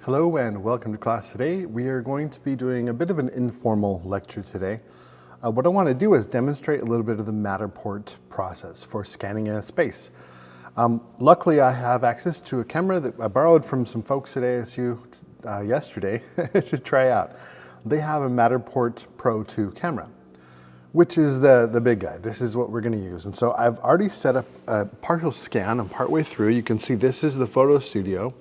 Hello and welcome to class today. We are going to be doing a bit of an informal lecture today. What I want to do is demonstrate a little bit of the Matterport process for scanning a space. Luckily, I have access to a camera that I borrowed from some folks at ASU yesterday to try out. They have a Matterport Pro2 camera, which is the big guy. This is what we're going to use. And so I've already set up a partial scan. I'm partway through. You can see this is the photo studio.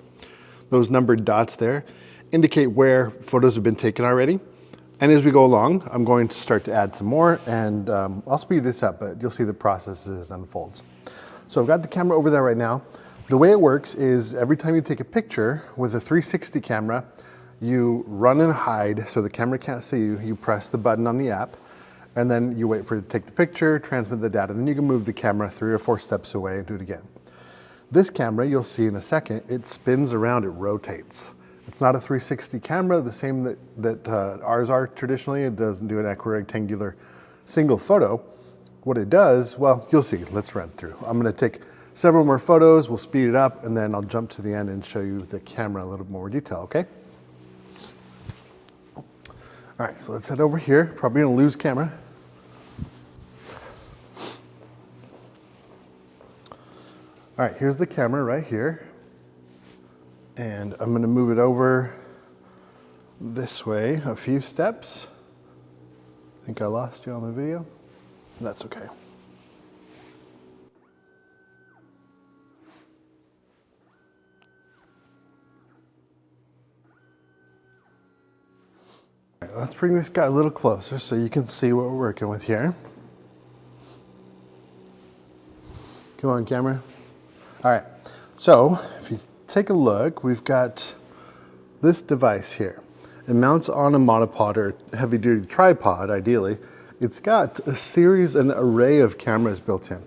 Those numbered dots there indicate where photos have been taken already. And as we go along, I'm going to start to add some more, and I'll speed this up, but you'll see the process as it unfolds. So I've got the camera over there right now. The way it works is every time you take a picture with a 360 camera, you run and hide so the camera can't see you. You press the button on the app, and then you wait for it to take the picture, transmit the data, and then you can move the camera 3 or 4 steps away and do it again. This camera, you'll see in a second, it spins around, it rotates. It's not a 360 camera, the same that ours are traditionally. It doesn't do an equirectangular single photo. What it does, well, you'll see. Let's run through. I'm going to take several more photos, we'll speed it up, and then I'll jump to the end and show you the camera in a little more detail, okay? All right, so let's head over here. Probably going to lose camera. All right, here's the camera right here. And I'm going to move it over this way a few steps. I think I lost you on the video. That's okay. All right, let's bring this guy a little closer so you can see what we're working with here. Come on, camera. All right, so if you take a look, we've got this device here. It mounts on a monopod or heavy duty tripod, ideally. It's got a series, an array of cameras built in.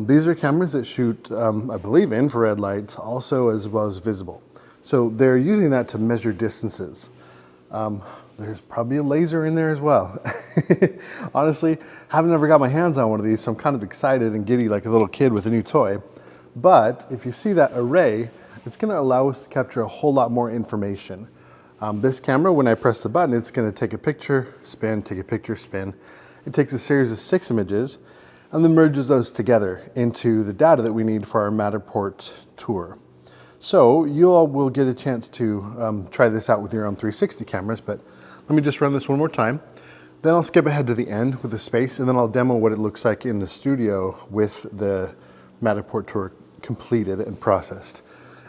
These are cameras that shoot, I believe, infrared lights also as well as visible. So they're using that to measure distances. There's probably a laser in there as well. Honestly, haven't ever got my hands on one of these, so I'm kind of excited and giddy like a little kid with a new toy. But if you see that array, it's going to allow us to capture a whole lot more information. This camera, when I press the button, it's going to take a picture, spin, take a picture, spin. It takes a series of 6 images and then merges those together into the data that we need for our Matterport tour. So you all will get a chance to try this out with your own 360 cameras, but let me just run this one more time. Then I'll skip ahead to the end with the space, and then I'll demo what it looks like in the studio with the Matterport tour completed and processed.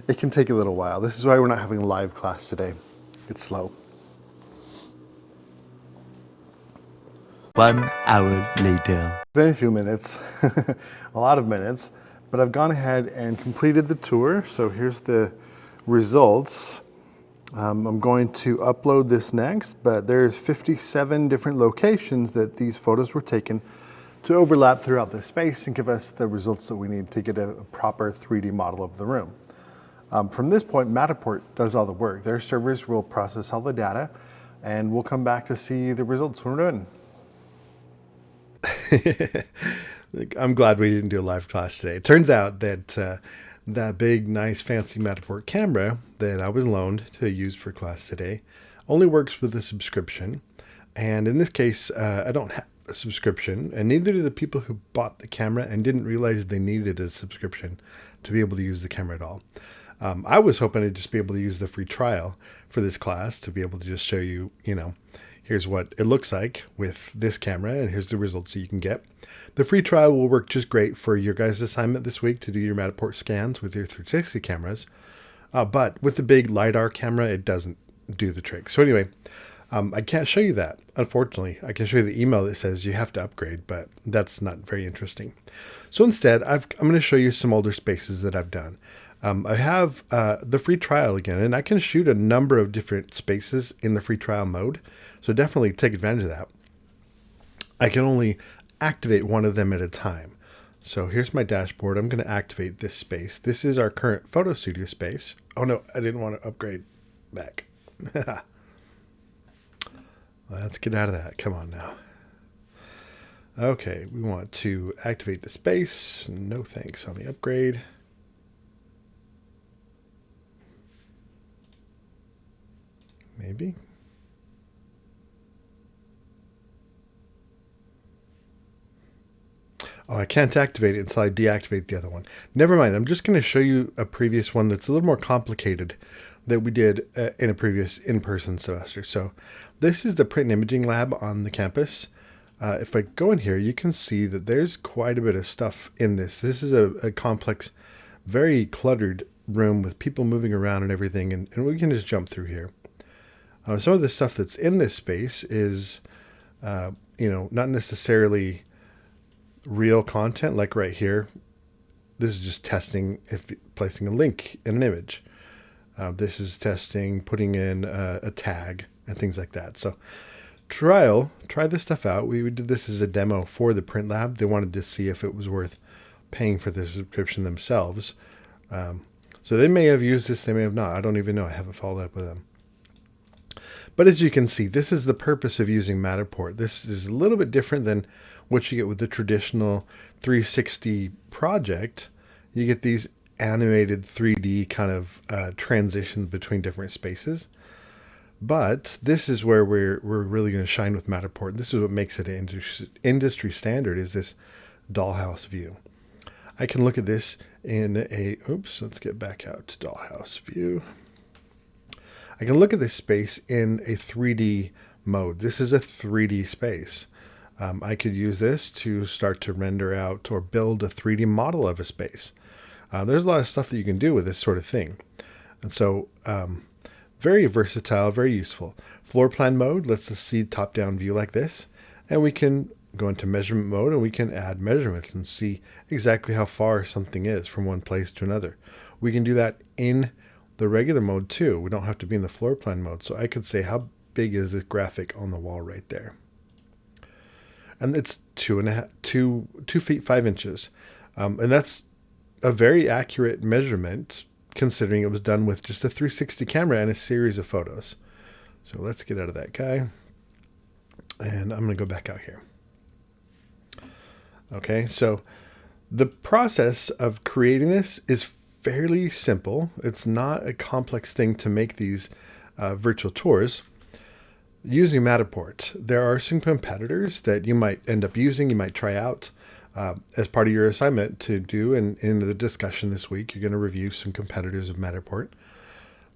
It can take a little while. This is why we're not having a live class today. It's slow. 1 hour later. It's been a few minutes, a lot of minutes, but I've gone ahead and completed the tour. So here's the results. I'm going to upload this next, but there's 57 different locations that these photos were taken to overlap throughout the space and give us the results that we need to get a proper 3D model of the room. From this point, Matterport does all the work. Their servers will process all the data, and we'll come back to see the results when we're done. I'm glad we didn't do a live class today. It turns out that that big, nice, fancy Matterport camera that I was loaned to use for class today only works with a subscription. And in this case, I don't have a subscription, and neither do the people who bought the camera and didn't realize they needed a subscription to be able to use the camera at all. I was hoping to just be able to use the free trial for this class to be able to just show you, here's what it looks like with this camera, and here's the results that you can get. The free trial will work just great for your guys' assignment this week to do your Matterport scans with your 360 cameras. But with the big LiDAR camera, it doesn't do the trick. So anyway, I can't show you that, unfortunately. I can show you the email that says you have to upgrade, but that's not very interesting. So instead, I'm going to show you some older spaces that I've done. I have the free trial again, and I can shoot a number of different spaces in the free trial mode. So definitely take advantage of that. I can only activate one of them at a time. So here's my dashboard. I'm going to activate this space. This is our current photo studio space. Oh no, I didn't want to upgrade back. Let's get out of that. Come on now. Okay, we want to activate the space. No thanks on the upgrade. maybe. Oh, I can't activate it until I deactivate the other one. Never mind. I'm just going to show you a previous one that's a little more complicated that we did in a previous in-person semester. So this is the print and imaging lab on the campus. If I go in here, you can see that there's quite a bit of stuff in this. This is a complex, very cluttered room with people moving around and everything. And we can just jump through here. Some of the stuff that's in this space is, not necessarily real content, like right here. This is just testing if placing a link in an image. This is testing putting in a tag and things like that. So try this stuff out. We did this as a demo for the print lab. They wanted to see if it was worth paying for the subscription themselves. So they may have used this, they may have not. I don't even know. I haven't followed up with them. But as you can see, this is the purpose of using Matterport. This is a little bit different than what you get with the traditional 360 project. You get these animated 3D kind of transitions between different spaces. But this is where we're really going to shine with Matterport. This is what makes it an industry standard, is this dollhouse view. I can look at this in a, let's get back out to dollhouse view. I can look at this space in a 3D mode. This is a 3D space. I could use this to start to render out or build a 3D model of a space. There's a lot of stuff that you can do with this sort of thing. And so very versatile, very useful. Floor plan mode lets us see top-down view like this. And we can go into measurement mode and we can add measurements and see exactly how far something is from one place to another. We can do that in the regular mode too. We don't have to be in the floor plan mode. So I could say, how big is this graphic on the wall right there? And it's 2 feet 5 inches. And that's a very accurate measurement considering it was done with just a 360 camera and a series of photos. So let's get out of that guy. And I'm going to go back out here. Okay, so the process of creating this is fairly simple. It's not a complex thing to make these virtual tours. Using Matterport, there are some competitors that you might end up using, you might try out as part of your assignment to do. And in the discussion this week, you're going to review some competitors of Matterport.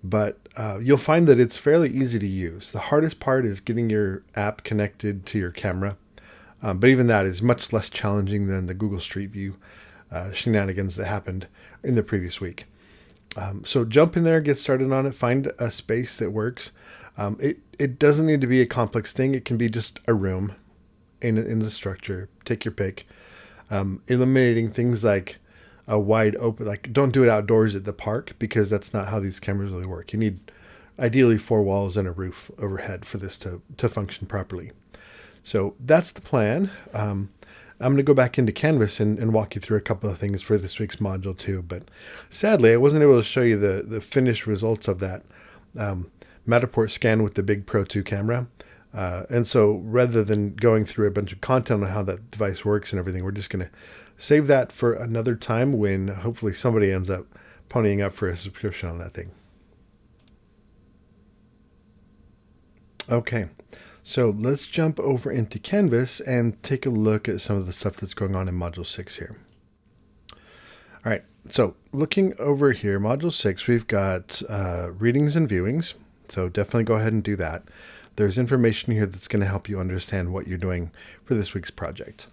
But you'll find that it's fairly easy to use. The hardest part is getting your app connected to your camera. But even that is much less challenging than the Google Street View shenanigans that happened in the previous week. So jump in there, get started on it, find a space that works. It doesn't need to be a complex thing. It can be just a room in the structure. Take your pick. Eliminating things like a wide open, like don't do it outdoors at the park, because that's not how these cameras really work. You need ideally 4 walls and a roof overhead for this to function properly. So that's the plan. I'm going to go back into Canvas and walk you through a couple of things for this week's module too. But sadly, I wasn't able to show you the finished results of that Matterport scan with the big Pro2 camera. And so rather than going through a bunch of content on how that device works and everything, we're just going to save that for another time when hopefully somebody ends up ponying up for a subscription on that thing. Okay, so let's jump over into Canvas and take a look at some of the stuff that's going on in Module 6 here. All right, so looking over here, Module 6, we've got readings and viewings. So definitely go ahead and do that. There's information here that's going to help you understand what you're doing for this week's project.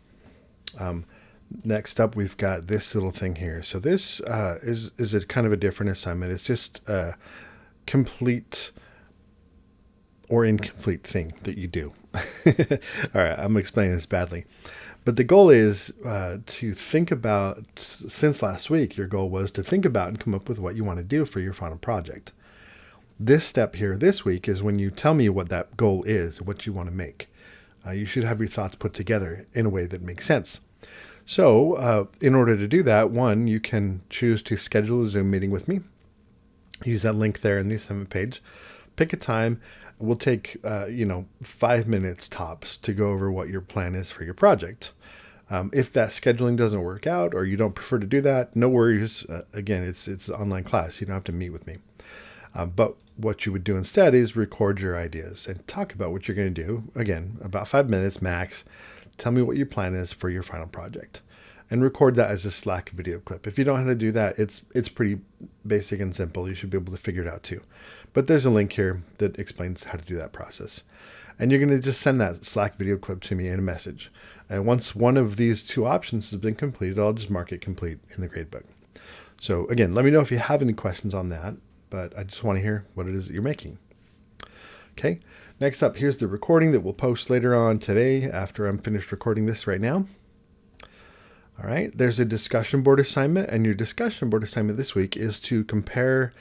Next up, we've got this little thing here. So this is a kind of a different assignment. It's just a complete or incomplete thing that you do. All right, I'm explaining this badly. But the goal is to think about, since last week, your goal was to think about and come up with what you want to do for your final project. This step here this week is when you tell me what that goal is, what you want to make. You should have your thoughts put together in a way that makes sense. So in order to do that, one, you can choose to schedule a Zoom meeting with me. Use that link there in the assignment page. Pick a time. We'll take 5 minutes tops to go over what your plan is for your project. If that scheduling doesn't work out or you don't prefer to do that, no worries. Again, it's an online class. You don't have to meet with me. But what you would do instead is record your ideas and talk about what you're going to do. Again, about 5 minutes max. Tell me what your plan is for your final project, and record that as a Slack video clip. If you don't know how to do that, it's pretty basic and simple. You should be able to figure it out too. But there's a link here that explains how to do that process. And you're going to just send that Slack video clip to me in a message. And once one of these two options has been completed, I'll just mark it complete in the gradebook. So again, let me know if you have any questions on that, but I just want to hear what it is that you're making. Okay, next up, here's the recording that we'll post later on today after I'm finished recording this right now. All right, there's a discussion board assignment, and your discussion board assignment this week is to compare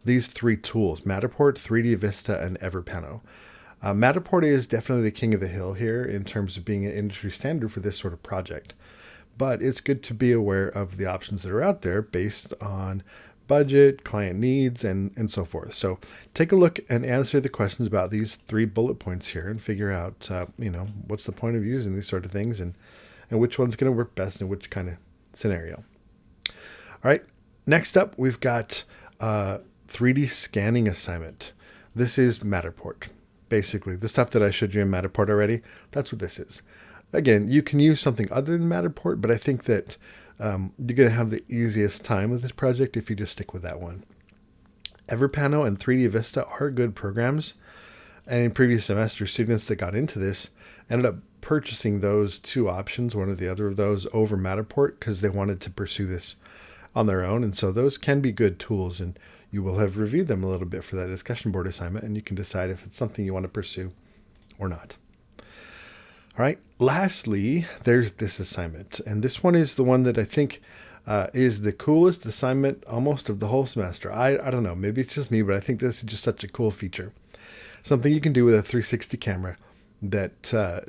these three tools: Matterport, 3D Vista, and Everpano. Matterport is definitely the king of the hill here in terms of being an industry standard for this sort of project. But it's good to be aware of the options that are out there based on budget, client needs, and so forth. So take a look and answer the questions about these 3 bullet points here and figure out, what's the point of using these sort of things and which one's going to work best in which kind of scenario. All right, next up, we've got 3D scanning assignment. This is Matterport. Basically, the stuff that I showed you in Matterport already, that's what this is. Again, you can use something other than Matterport, but I think that you're going to have the easiest time with this project if you just stick with that one. Everpano and 3D Vista are good programs. And in previous semesters, students that got into this ended up purchasing those 2 options, one or the other of those, over Matterport because they wanted to pursue this on their own. And so those can be good tools, and you will have reviewed them a little bit for that discussion board assignment, and you can decide if it's something you want to pursue or not. All right, lastly, there's this assignment, and this one is the one that I think is the coolest assignment almost of the whole semester. I don't know, maybe it's just me, but I think this is just such a cool feature. Something you can do with a 360 camera that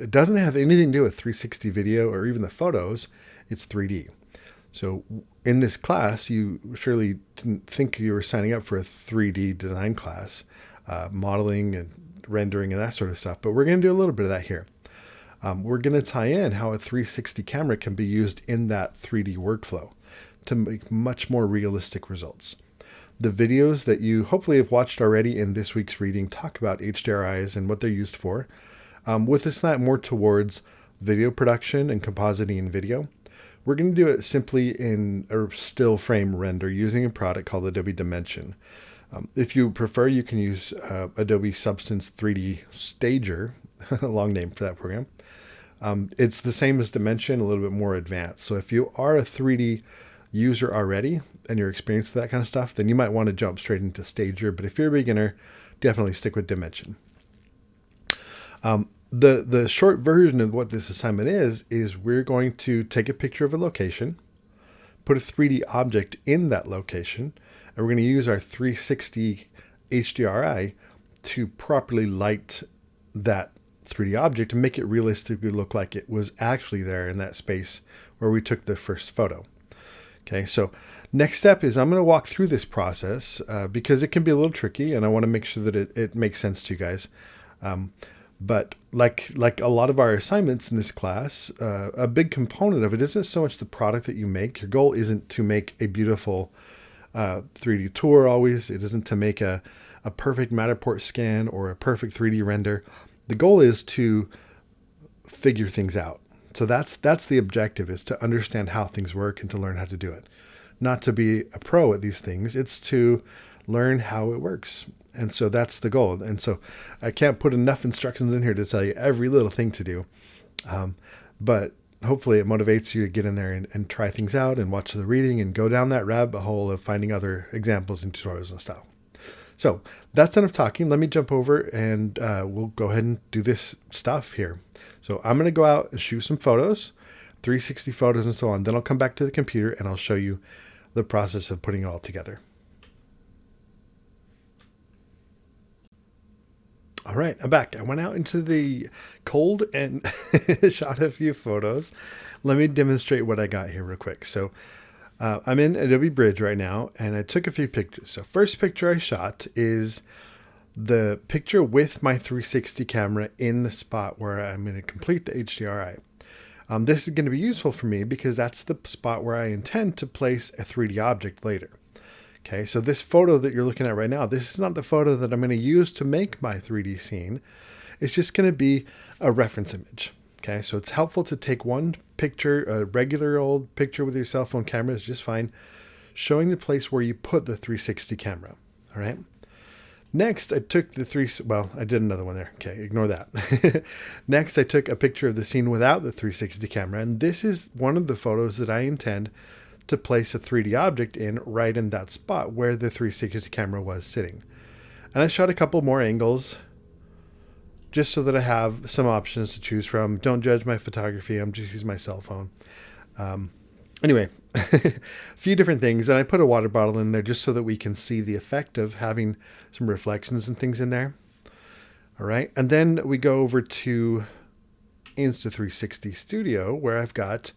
doesn't have anything to do with 360 video or even the photos. It's 3D. So in this class, you surely didn't think you were signing up for a 3D design class, modeling and rendering and that sort of stuff, but we're going to do a little bit of that here. We're going to tie in how a 360 camera can be used in that 3D workflow to make much more realistic results. The videos that you hopefully have watched already in this week's reading talk about HDRIs and what they're used for, with a slant more towards video production and compositing in video. We're going to do it simply in a still frame render using a product called Adobe Dimension. If you prefer, you can use Adobe Substance 3D Stager, a long name for that program. It's the same as Dimension, a little bit more advanced. So if you are a 3D user already and you're experienced with that kind of stuff, then you might want to jump straight into Stager. But if you're a beginner, definitely stick with Dimension. The short version of what this assignment is we're going to take a picture of a location, put a 3D object in that location, and we're going to use our 360 HDRI to properly light that 3D object and make it realistically look like it was actually there in that space where we took the first photo. Okay, so next step is I'm going to walk through this process because it can be a little tricky, and I want to make sure that it makes sense to you guys. But like a lot of our assignments in this class, a big component of it isn't so much the product that you make. Your goal isn't to make a beautiful 3D tour always. It isn't to make a perfect Matterport scan or a perfect 3D render. The goal is to figure things out. So that's the objective, is to understand how things work and to learn how to do it. Not to be a pro at these things. It's to learn how it works. And so that's the goal. And so I can't put enough instructions in here to tell you every little thing to do. But hopefully it motivates you to get in there and try things out and watch the reading and go down that rabbit hole of finding other examples and tutorials and stuff. So that's enough talking. Let me jump over and we'll go ahead and do this stuff here. So I'm going to go out and shoot some photos, 360 photos and so on. Then I'll come back to the computer and I'll show you the process of putting it all together. All right, I'm back. I went out into the cold and shot a few photos. Let me demonstrate what I got here real quick. So I'm in Adobe Bridge right now, and I took a few pictures. So first picture I shot is the picture with my 360 camera in the spot where I'm going to complete the HDRI. This is going to be useful for me because that's the spot where I intend to place a 3D object later. Okay, so this photo that you're looking at right now, this is not the photo that I'm going to use to make my 3D scene. It's just going to be a reference image. Okay, so it's helpful to take one picture, a regular old picture with your cell phone camera is just fine, showing the place where you put the 360 camera. All right. Next, I took I did another one there. Okay, ignore that. Next, I took a picture of the scene without the 360 camera, and this is one of the photos that I intend to place a 3D object in right in that spot where the 360 camera was sitting. And I shot a couple more angles just so that I have some options to choose from. Don't judge my photography. I'm just using my cell phone. Anyway, a few different things. And I put a water bottle in there just so that we can see the effect of having some reflections and things in there. All right. And then we go over to Insta360 Studio, where I've got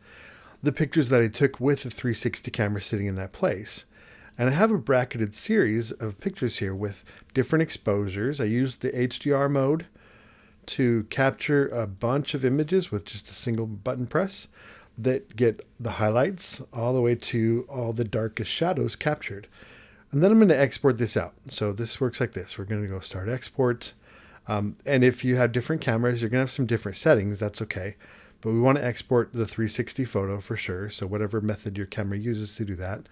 the pictures that I took with the 360 camera sitting in that place. And I have a bracketed series of pictures here with different exposures. I used the HDR mode to capture a bunch of images with just a single button press that get the highlights all the way to all the darkest shadows captured. And then I'm going to export this out. So this works like this. We're going to go start export. And if you have different cameras, you're going to have some different settings. That's okay. But we want to export the 360 photo for sure. So whatever method your camera uses to do that,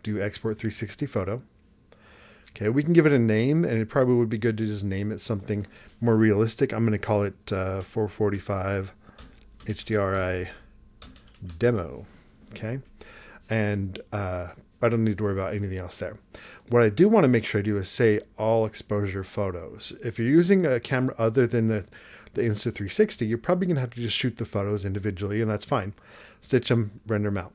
do export 360 photo. Okay, we can give it a name, and it probably would be good to just name it something more realistic. I'm going to call it 445 HDRI demo. Okay, and I don't need to worry about anything else there. What I do want to make sure I do is say all exposure photos. If you're using a camera other than the Insta360, you're probably going to have to just shoot the photos individually, and that's fine. Stitch them, render them out.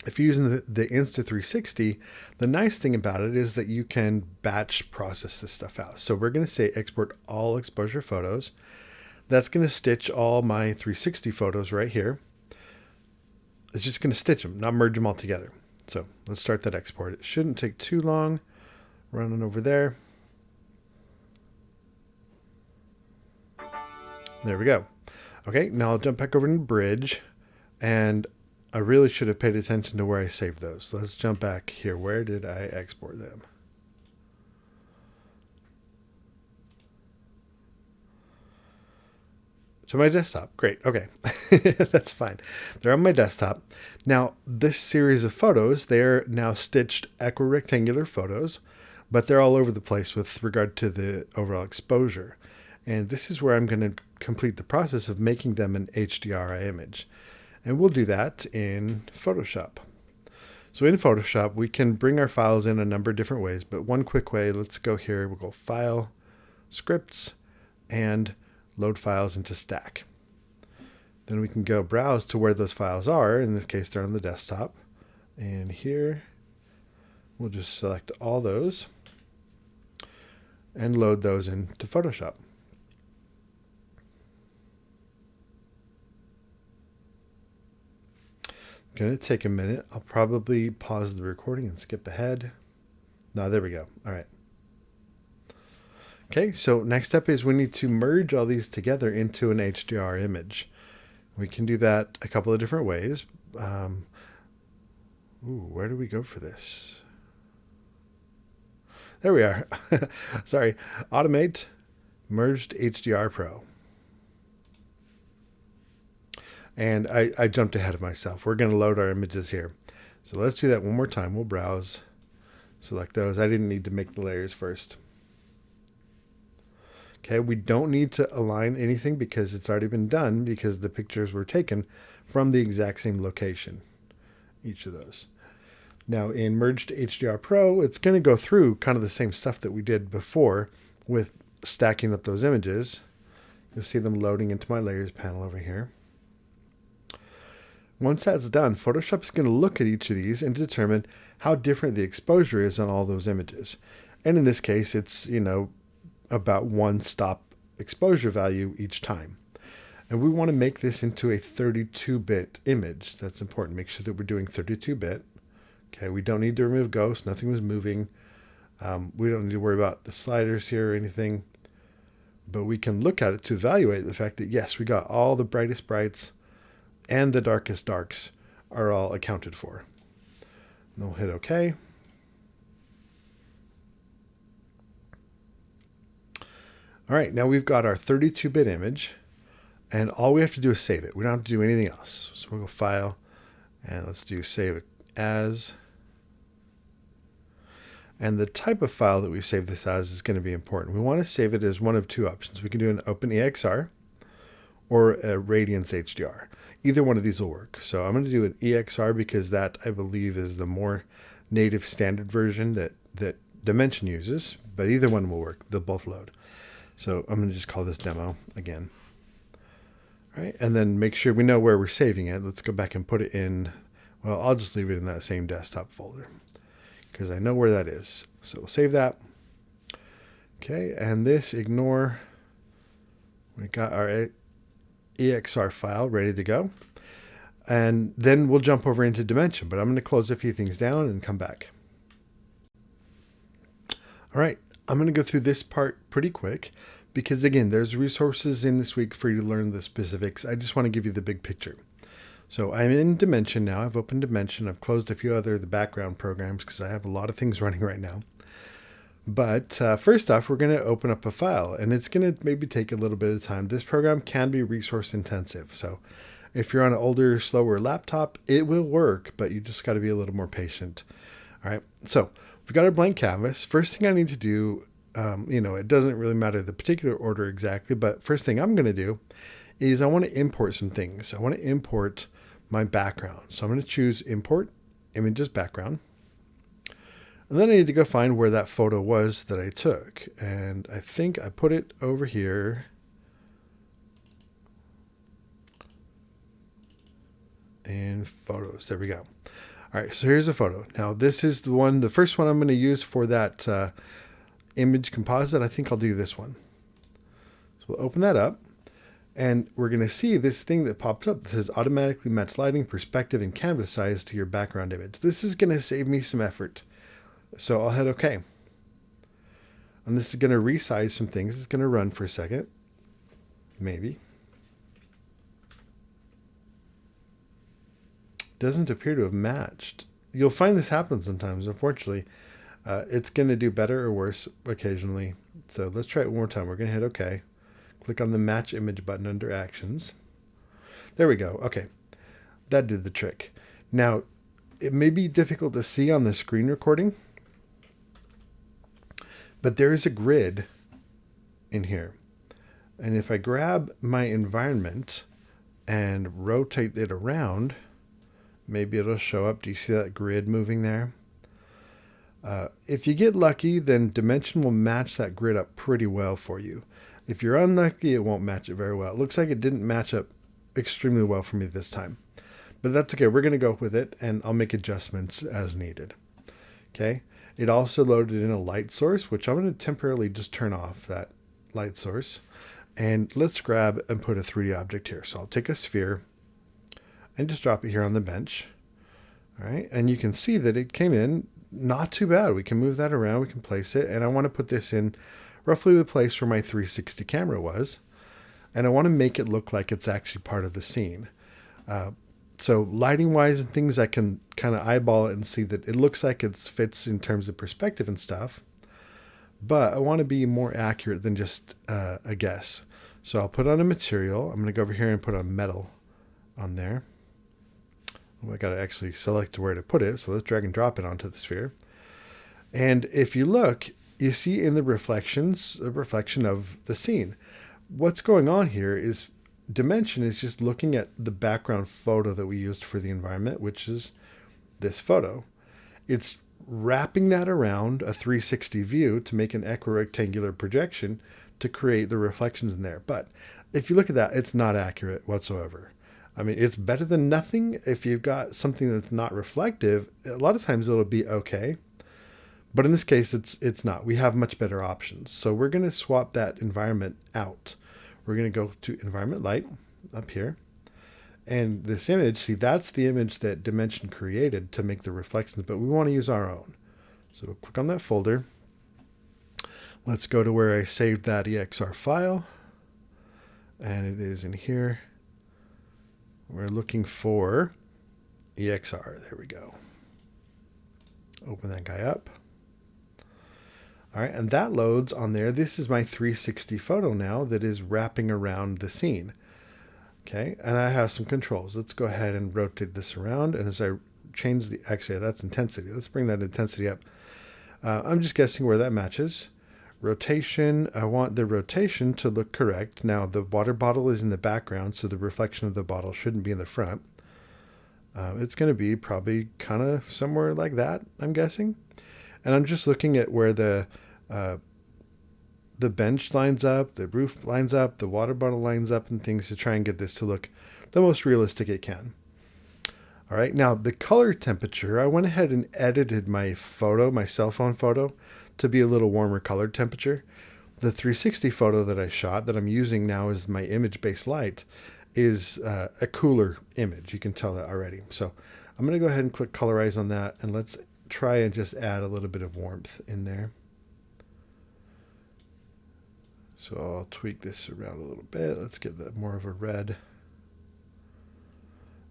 If you're using the Insta360, the nice thing about it is that you can batch process this stuff out. So we're going to say export all exposure photos. That's going to stitch all my 360 photos right here. It's just going to stitch them, not merge them all together. So let's start that export. It shouldn't take too long. Running over there. There we go. Okay, now I'll jump back over to Bridge, and I really should have paid attention to where I saved those. Let's jump back here. Where did I export them? To my desktop. Great. Okay. That's fine. They're on my desktop. Now, this series of photos, they're now stitched equirectangular photos, but they're all over the place with regard to the overall exposure. And this is where I'm going to complete the process of making them an HDRI image. And we'll do that in Photoshop. So in Photoshop, we can bring our files in a number of different ways, but one quick way, let's go here. We'll go File, Scripts, and Load Files into Stack. Then we can go browse to where those files are. In this case, they're on the desktop. And here, we'll just select all those and load those into Photoshop. Going to take a minute. I'll probably pause the recording and skip ahead. No, there we go. All right. Okay, so next step is we need to merge all these together into an HDR image. We can do that a couple of different ways. Where do we go for this? There we are. Sorry. Automate Merged HDR Pro. And I jumped ahead of myself. We're going to load our images here. So let's do that one more time. We'll browse, select those. I didn't need to make the layers first. Okay, we don't need to align anything because it's already been done because the pictures were taken from the exact same location, each of those. Now in Merged HDR Pro, it's going to go through kind of the same stuff that we did before with stacking up those images. You'll see them loading into my layers panel over here. Once that's done, Photoshop's going to look at each of these and determine how different the exposure is on all those images. And in this case, it's, about one stop exposure value each time. And we want to make this into a 32-bit image. That's important. Make sure that we're doing 32-bit. Okay, we don't need to remove ghosts. Nothing was moving. We don't need to worry about the sliders here or anything. But we can look at it to evaluate the fact that, yes, we got all the brightest brights and the darkest darks are all accounted for. And then we'll hit OK. All right, now we've got our 32-bit image, and all we have to do is save it. We don't have to do anything else. So we'll go File, and let's do Save As. And the type of file that we save this as is going to be important. We want to save it as one of two options. We can do an OpenEXR or a Radiance HDR. Either one of these will work. So I'm going to do an EXR because that, I believe, is the more native standard version that Dimension uses, but either one will work. They'll both load. So I'm going to just call this demo again. All right, and then make sure we know where we're saving it. Let's go back and put it in, well, I'll just leave it in that same desktop folder because I know where that is. So we'll save that. Okay, and this, ignore, we got our EXR file ready to go. And then we'll jump over into Dimension, but I'm going to close a few things down and come back. All right, I'm going to go through this part pretty quick because, again, there's resources in this week for you to learn the specifics. I just want to give you the big picture. So I'm in Dimension now. I've opened Dimension. I've closed a few other the background programs because I have a lot of things running right now. But first off, we're going to open up a file, and it's going to maybe take a little bit of time. This program can be resource intensive. So if you're on an older, slower laptop, it will work, but you just got to be a little more patient. All right, so we've got our blank canvas. First thing I need to do, it doesn't really matter the particular order exactly, but first thing I'm going to do is I want to import some things. I want to import my background. So I'm going to choose Import Images Background. And then I need to go find where that photo was that I took. And I think I put it over here. In Photos. There we go. All right, so here's a photo. Now this is the first one I'm going to use for that image composite. I think I'll do this one. So we'll open that up. And we're going to see this thing that pops up that says automatically match lighting, perspective, and canvas size to your background image. This is going to save me some effort. So I'll hit OK. And this is going to resize some things. It's going to run for a second. Maybe. Doesn't appear to have matched. You'll find this happens sometimes, unfortunately. It's going to do better or worse occasionally. So let's try it one more time. We're going to hit OK. Click on the Match Image button under Actions. There we go. Okay. That did the trick. Now, it may be difficult to see on the screen recording, but there is a grid in here. And if I grab my environment and rotate it around, maybe it'll show up. Do you see that grid moving there? If you get lucky, then Dimension will match that grid up pretty well for you. If you're unlucky, it won't match it very well. It looks like it didn't match up extremely well for me this time. But that's okay. We're going to go with it, and I'll make adjustments as needed. Okay. It also loaded in a light source, which I'm going to temporarily just turn off that light source. And let's grab and put a 3D object here. So I'll take a sphere and just drop it here on the bench. All right. And you can see that it came in not too bad. We can move that around. We can place it. And I want to put this in roughly the place where my 360 camera was. And I want to make it look like it's actually part of the scene. So lighting wise and things, I can kind of eyeball it and see that it looks like it fits in terms of perspective and stuff. But I want to be more accurate than just a guess. So I'll put on a material. I'm going to go over here and put a metal on there. I got to actually select where to put it. So let's drag and drop it onto the sphere. And if you look, you see in the reflections, a reflection of the scene. What's going on here is Dimension is just looking at the background photo that we used for the environment, which is this photo. It's wrapping that around a 360 view to make an equirectangular projection to create the reflections in there. But if you look at that, it's not accurate whatsoever. I mean, it's better than nothing. If you've got something that's not reflective, a lot of times it'll be okay. But in this case, it's not. We have much better options. So we're going to swap that environment out. We're going to go to Environment Light up here. And this image, see, that's the image that Dimension created to make the reflections, but we want to use our own. So we'll click on that folder. Let's go to where I saved that EXR file. And it is in here. We're looking for EXR. There we go. Open that guy up. All right, and that loads on there. This is my 360 photo now that is wrapping around the scene. Okay, and I have some controls. Let's go ahead and rotate this around. And as I change the, actually that's intensity. Let's bring that intensity up. I'm just guessing where that matches. Rotation, I want the rotation to look correct. Now the water bottle is in the background, so the reflection of the bottle shouldn't be in the front. It's going to be probably kind of somewhere like that, I'm guessing. And I'm just looking at where the bench lines up, the roof lines up, the water bottle lines up, and things to try and get this to look the most realistic it can. All right, now the color temperature, I went ahead and edited my photo, my cell phone photo, to be a little warmer color temperature. The 360 photo that I shot that I'm using now as my image-based light is a cooler image. You can tell that already. So I'm going to go ahead and click colorize on that, and let's try and just add a little bit of warmth in there. So I'll tweak this around a little bit. Let's get that more of a red.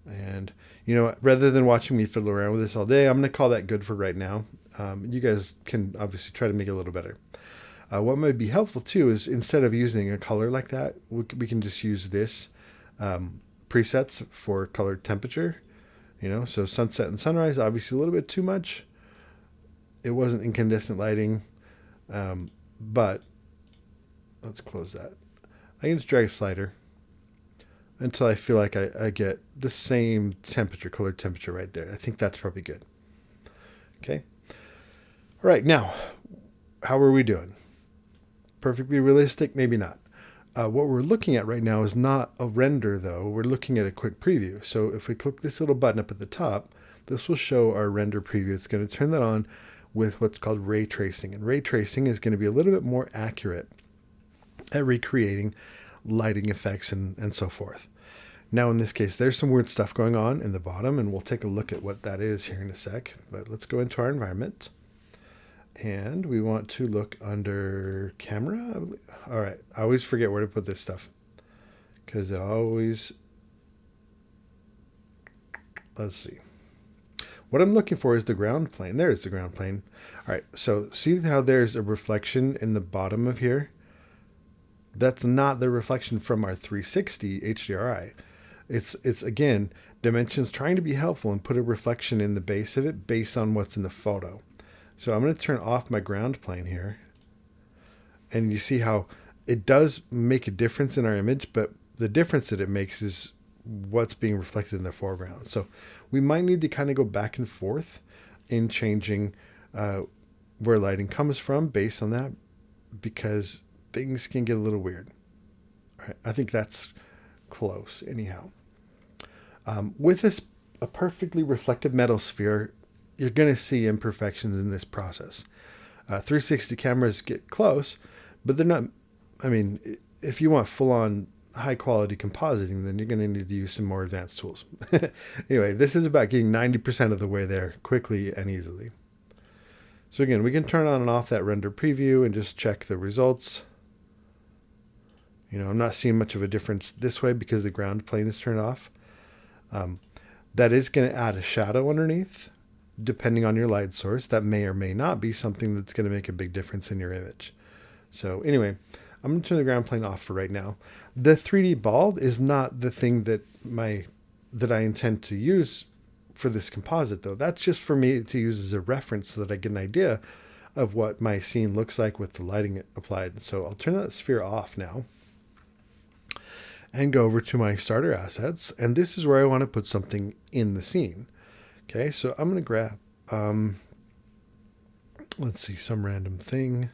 And, you know, rather than watching me fiddle around with this all day, I'm going to call that good for right now. You guys can obviously try to make it a little better. What might be helpful, too, is instead of using a color like that, we can just use this presets for color temperature. You know, so sunset and sunrise, obviously a little bit too much. It wasn't incandescent lighting, but let's close that. I can just drag a slider until I feel like I get the same temperature, color temperature right there. I think that's probably good. Okay. All right, now, how are we doing? Perfectly realistic? Maybe not. What we're looking at right now is not a render, though. We're looking at a quick preview. So if we click this little button up at the top, this will show our render preview. It's going to turn that on with what's called ray tracing. And ray tracing is going to be a little bit more accurate at recreating lighting effects and so forth. Now in this case, there's some weird stuff going on in the bottom, and we'll take a look at what that is here in a sec. But let's go into our environment. And we want to look under camera. All right, I always forget where to put this stuff because it always, let's see. What I'm looking for is the ground plane. There's the ground plane. All right, so see how there's a reflection in the bottom of here? That's not the reflection from our 360 HDRI. It's again, dimensions trying to be helpful and put a reflection in the base of it based on what's in the photo. So I'm going to turn off my ground plane here. And you see how it does make a difference in our image, but the difference that it makes is what's being reflected in the foreground. So we might need to kind of go back and forth in changing where lighting comes from based on that, because things can get a little weird. All right, I think that's close anyhow. With a perfectly reflective metal sphere, you're going to see imperfections in this process. 360 cameras get close, but they're not, I mean, if you want full-on high-quality compositing, then you're going to need to use some more advanced tools. Anyway, this is about getting 90% of the way there quickly and easily. So again, we can turn on and off that render preview and just check the results. You know, I'm not seeing much of a difference this way because the ground plane is turned off. That is going to add a shadow underneath. Depending on your light source, that may or may not be something that's going to make a big difference in your image. So anyway, I'm going to turn the ground plane off for right now. The 3D ball is not the thing that I intend to use for this composite, though. That's just for me to use as a reference so that I get an idea of what my scene looks like with the lighting applied. So I'll turn that sphere off now and go over to my starter assets. And this is where I want to put something in the scene. Okay, so I'm going to grab, let's see, some random thing.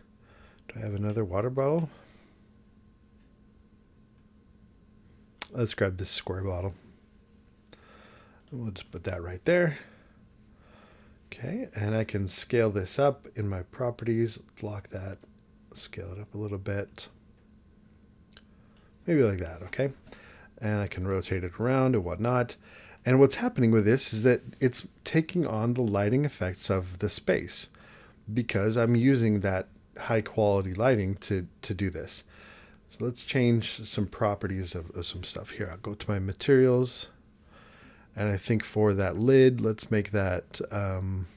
Do I have another water bottle? Let's grab this square bottle. And we'll just put that right there. Okay, and I can scale this up in my properties. Let's lock that, scale it up a little bit. Maybe like that, okay? And I can rotate it around and whatnot. And what's happening with this is that it's taking on the lighting effects of the space because I'm using that high quality lighting to do this. So let's change some properties of some stuff here. I'll go to my materials, and I think for that lid, let's make that, none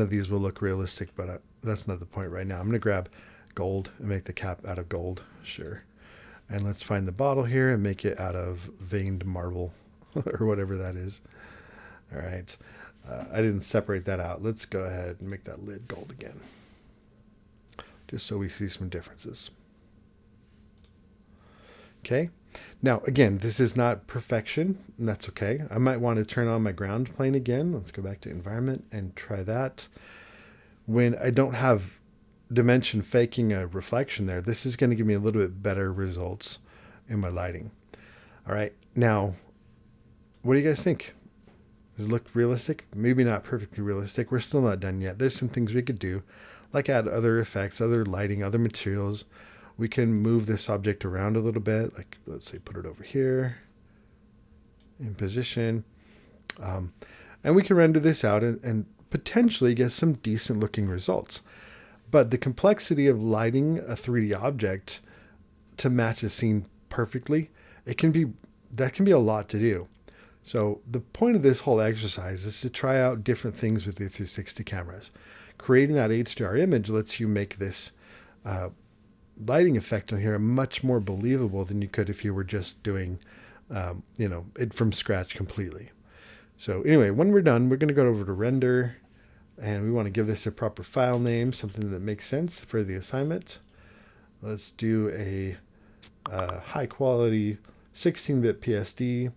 of these will look realistic, but that's not the point right now. I'm going to grab gold and make the cap out of gold. Sure. And let's find the bottle here and make it out of veined marble or whatever that is. All right. I didn't separate that out. Let's go ahead and make that lid gold again, just so we see some differences. Okay. Now, again, this is not perfection, and that's okay. I might want to turn on my ground plane again. Let's go back to environment and try that. When I don't have dimension faking a reflection there, this is going to give me a little bit better results in my lighting. All right. Now, what do you guys think? Does it look realistic? Maybe not perfectly realistic. We're still not done yet. There's some things we could do, like add other effects, other lighting, other materials. We can move this object around a little bit. Like, let's say, put it over here in position. And we can render this out and potentially get some decent looking results. But the complexity of lighting a 3D object to match a scene perfectly, that can be a lot to do. So the point of this whole exercise is to try out different things with your 360 cameras. Creating that HDR image lets you make this lighting effect on here much more believable than you could if you were just doing, it from scratch completely. So anyway, when we're done, we're going to go over to render, and we want to give this a proper file name, something that makes sense for the assignment. Let's do a high quality 16-bit PSD,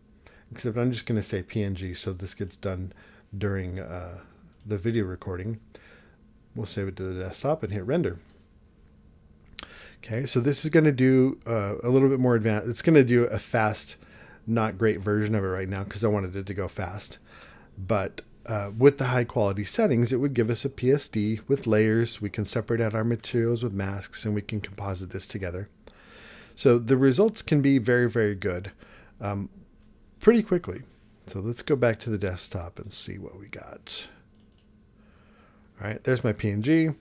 except I'm just going to say PNG so this gets done during the video recording. We'll save it to the desktop and hit render. Okay, so this is going to do a little bit more advanced. It's going to do a fast, not great version of it right now because I wanted it to go fast. But with the high quality settings, it would give us a PSD with layers. We can separate out our materials with masks, and we can composite this together. So the results can be very, very good pretty quickly. So let's go back to the desktop and see what we got. All right, there's my PNG.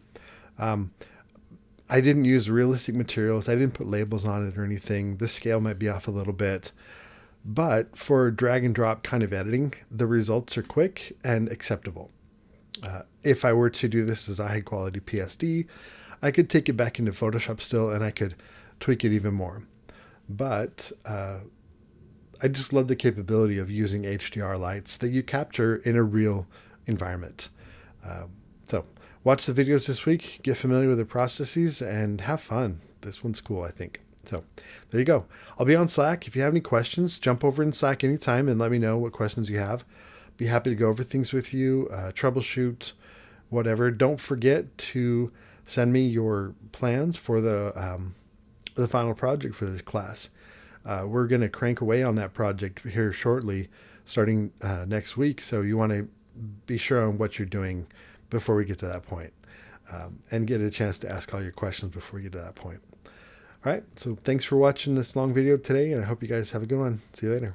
I didn't use realistic materials. I didn't put labels on it or anything. The scale might be off a little bit. But for drag and drop kind of editing, the results are quick and acceptable. If I were to do this as a high quality PSD, I could take it back into Photoshop still and I could tweak it even more. But I just love the capability of using HDR lights that you capture in a real environment. So watch the videos this week, get familiar with the processes, and have fun. This one's cool, I think. So there you go. I'll be on Slack. If you have any questions, jump over in Slack anytime and let me know what questions you have. Be happy to go over things with you, troubleshoot, whatever. Don't forget to send me your plans for the final project for this class. We're going to crank away on that project here shortly, starting next week. So you want to be sure on what you're doing before we get to that point, and get a chance to ask all your questions before we get to that point. All right, so thanks for watching this long video today, and I hope you guys have a good one. See you later.